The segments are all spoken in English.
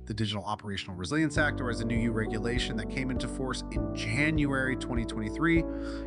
The Digital Operational Resilience Act, or as a new EU regulation that came into force in January 2023.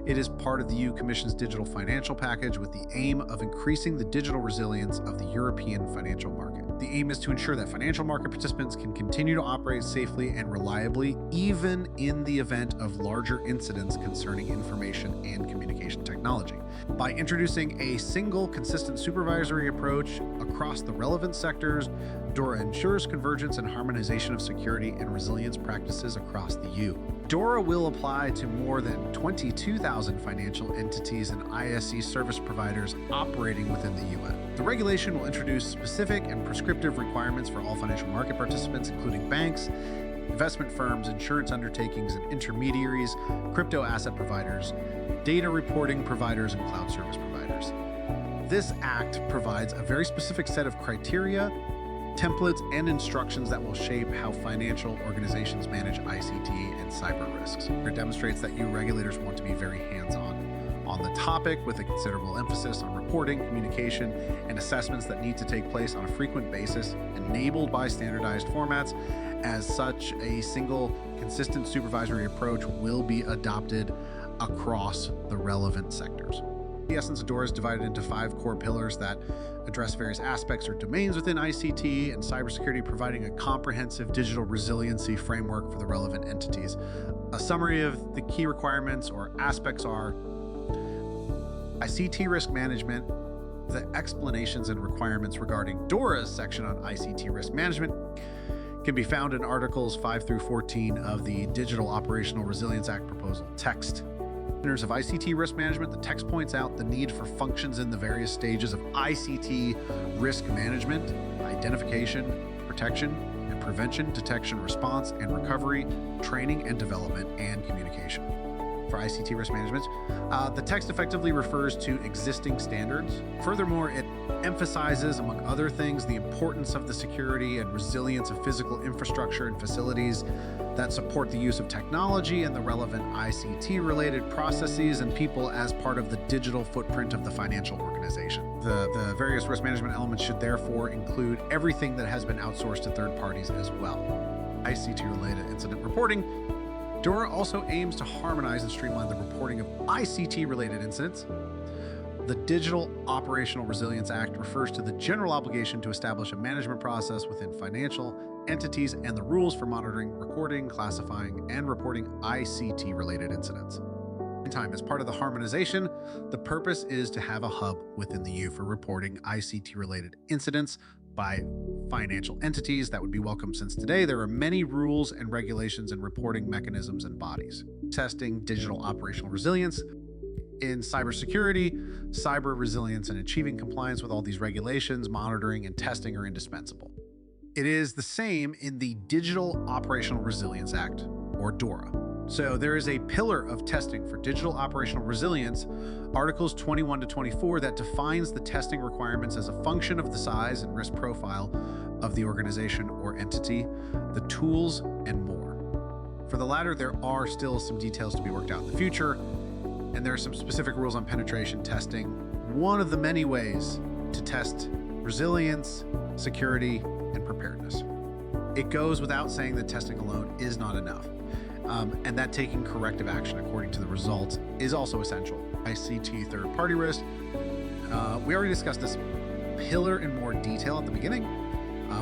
It is part of the EU Commission's digital financial package with the aim of increasing the digital resilience of the European financial market. The aim is to ensure that financial market participants can continue to operate safely and reliably, even in the event of larger incidents concerning information and communication technology. By introducing a single, consistent supervisory approach across the relevant sectors, DORA ensures convergence and harmonization of security and resilience practices across the EU. DORA will apply to more than 22,000 financial entities and ISE service providers operating within the UN. The regulation will introduce specific and prescriptive requirements for all financial market participants, including banks, investment firms, insurance undertakings and intermediaries, crypto asset providers, data reporting providers, and cloud service providers. This act provides a very specific set of criteria, templates, and instructions that will shape how financial organizations manage ICT and cyber risks. It demonstrates that EU regulators want to be very hands-on the topic, with a considerable emphasis on reporting, communication, and assessments that need to take place on a frequent basis, enabled by standardized formats. As such, a single, consistent supervisory approach will be adopted across the relevant sectors. The essence of DORA is divided into 5 core pillars that address various aspects or domains within ICT and cybersecurity, providing a comprehensive digital resiliency framework for the relevant entities. A summary of the key requirements or aspects are ICT risk management. The explanations and requirements regarding DORA's section on ICT risk management can be found in Articles 5 through 14 of the Digital Operational Resilience Act proposal text. Of ICT risk management, the text points out the need for functions in the various stages of ICT risk management: identification, protection, and prevention, detection, response, and recovery, training and development, and communication. For ICT risk management, the text effectively refers to existing standards. Furthermore, it emphasizes, among other things, the importance of the security and resilience of physical infrastructure and facilities that support the use of technology and the relevant ICT-related processes and people as part of the digital footprint of the financial organization. The various risk management elements should therefore include everything that has been outsourced to third parties as well. ICT-related incident reporting. DORA also aims to harmonize and streamline the reporting of ICT-related incidents. The Digital Operational Resilience Act refers to the general obligation to establish a management process within financial entities and the rules for monitoring, recording, classifying, and reporting ICT-related incidents. As part of the harmonization, the purpose is to have a hub within the EU for reporting ICT-related incidents by financial entities. That would be welcome, since today there are many rules and regulations and reporting mechanisms and bodies. Testing digital operational resilience. In cybersecurity, cyber resilience and achieving compliance with all these regulations, monitoring, and testing are indispensable. It is the same in the Digital Operational Resilience Act, or DORA. So there is a pillar of testing for digital operational resilience, Articles 21 to 24, that defines the testing requirements as a function of the size and risk profile of the organization or entity, the tools, and more. For the latter, there are still some details to be worked out in the future, and there are some specific rules on penetration testing, one of the many ways to test resilience, security, and preparedness. It goes without saying that testing alone is not enough, and that taking corrective action according to the results is also essential. ICT third-party risk. We already discussed this pillar in more detail at the beginning.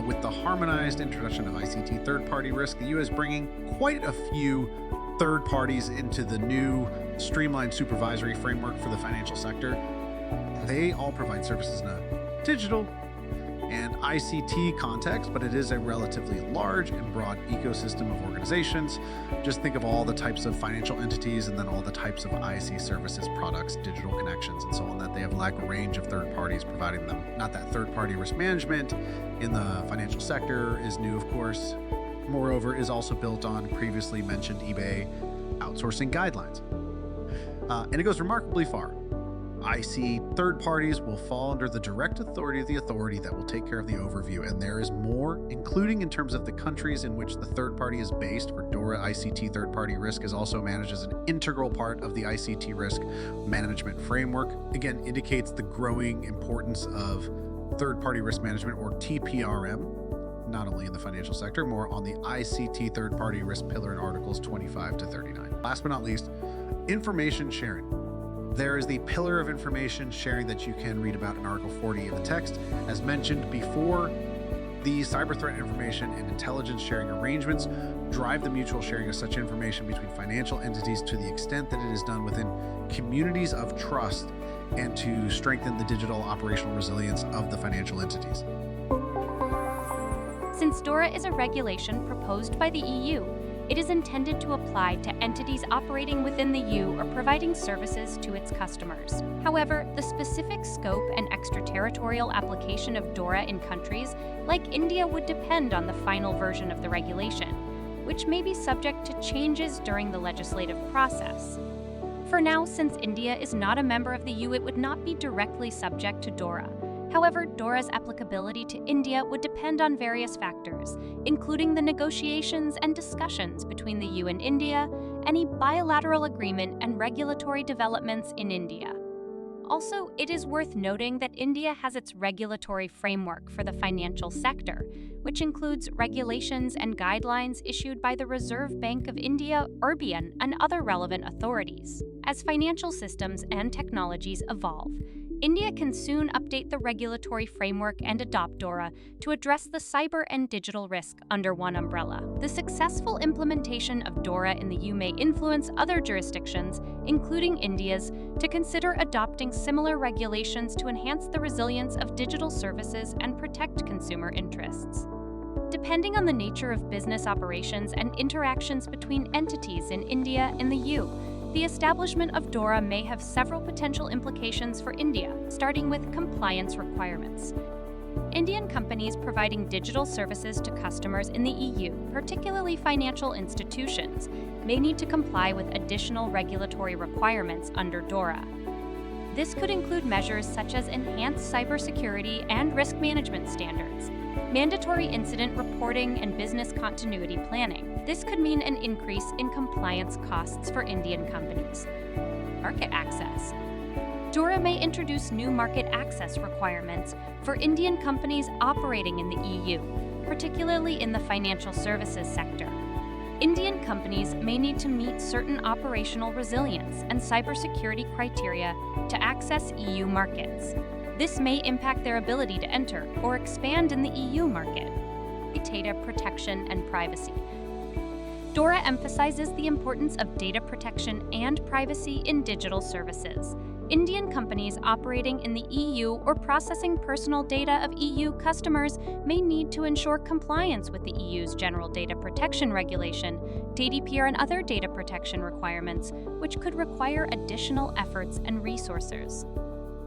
With the harmonized introduction of ICT third-party risk, the EU is bringing quite a few third parties into the new streamlined supervisory framework for the financial sector. They all provide services in a digital and ICT context, but it is a relatively large and broad ecosystem of organizations. Just think of all the types of financial entities and then all the types of IC services, products, digital connections, and so on, that they have like a range of third parties providing them. Not that third-party risk management in the financial sector is new, of course. Moreover, is also built on previously mentioned eBay outsourcing guidelines. And it goes remarkably far. IC third parties will fall under the direct authority of the authority that will take care of the overview, and there is more, including in terms of the countries in which the third party is based. For DORA, ICT third party risk is also managed as an integral part of the ICT risk management framework. Again, indicates the growing importance of third party risk management, or TPRM. not only in the financial sector, more on the ICT third-party risk pillar in Articles 25 to 39. Last but not least, information sharing. There is the pillar of information sharing that you can read about in Article 40 of the text. As mentioned before, the cyber threat information and intelligence sharing arrangements drive the mutual sharing of such information between financial entities to the extent that it is done within communities of trust and to strengthen the digital operational resilience of the financial entities. Since DORA is a regulation proposed by the EU, it is intended to apply to entities operating within the EU or providing services to its customers. However, the specific scope and extraterritorial application of DORA in countries like India would depend on the final version of the regulation, which may be subject to changes during the legislative process. For now, since India is not a member of the EU, it would not be directly subject to DORA. However, DORA's applicability to India would depend on various factors, including the negotiations and discussions between the EU and India, any bilateral agreement, and regulatory developments in India. Also, it is worth noting that India has its regulatory framework for the financial sector, which includes regulations and guidelines issued by the Reserve Bank of India, RBI, and other relevant authorities. As financial systems and technologies evolve, India can soon update the regulatory framework and adopt DORA to address the cyber and digital risk under one umbrella. The successful implementation of DORA in the EU may influence other jurisdictions, including India's, to consider adopting similar regulations to enhance the resilience of digital services and protect consumer interests. Depending on the nature of business operations and interactions between entities in India and the EU, the establishment of DORA may have several potential implications for India, starting with compliance requirements. Indian companies providing digital services to customers in the EU, particularly financial institutions, may need to comply with additional regulatory requirements under DORA. This could include measures such as enhanced cybersecurity and risk management standards, mandatory incident reporting, and business continuity planning. This could mean an increase in compliance costs for Indian companies. Market access. DORA may introduce new market access requirements for Indian companies operating in the EU, particularly in the financial services sector. Indian companies may need to meet certain operational resilience and cybersecurity criteria to access EU markets. This may impact their ability to enter or expand in the EU market. Data protection and privacy. DORA emphasizes the importance of data protection and privacy in digital services. Indian companies operating in the EU or processing personal data of EU customers may need to ensure compliance with the EU's General Data Protection Regulation, GDPR, and other data protection requirements, which could require additional efforts and resources.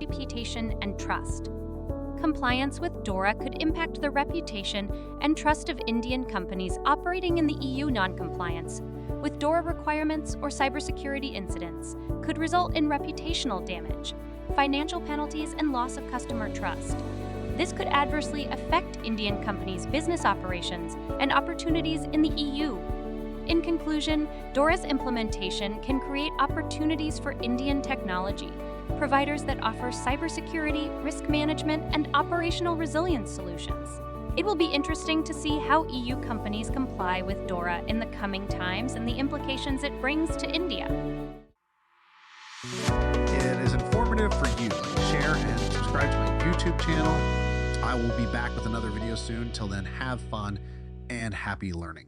Reputation and trust. Compliance with DORA could impact the reputation and trust of Indian companies operating in the EU. Non-compliance with DORA requirements or cybersecurity incidents could result in reputational damage, financial penalties, and loss of customer trust. This could adversely affect Indian companies' business operations and opportunities in the EU. In conclusion, DORA's implementation can create opportunities for Indian technology providers that offer cybersecurity, risk management, and operational resilience solutions. It will be interesting to see how EU companies comply with DORA in the coming times and the implications it brings to India. It is informative for you. Share and subscribe to my YouTube channel. I will be back with another video soon. Till then, have fun and happy learning.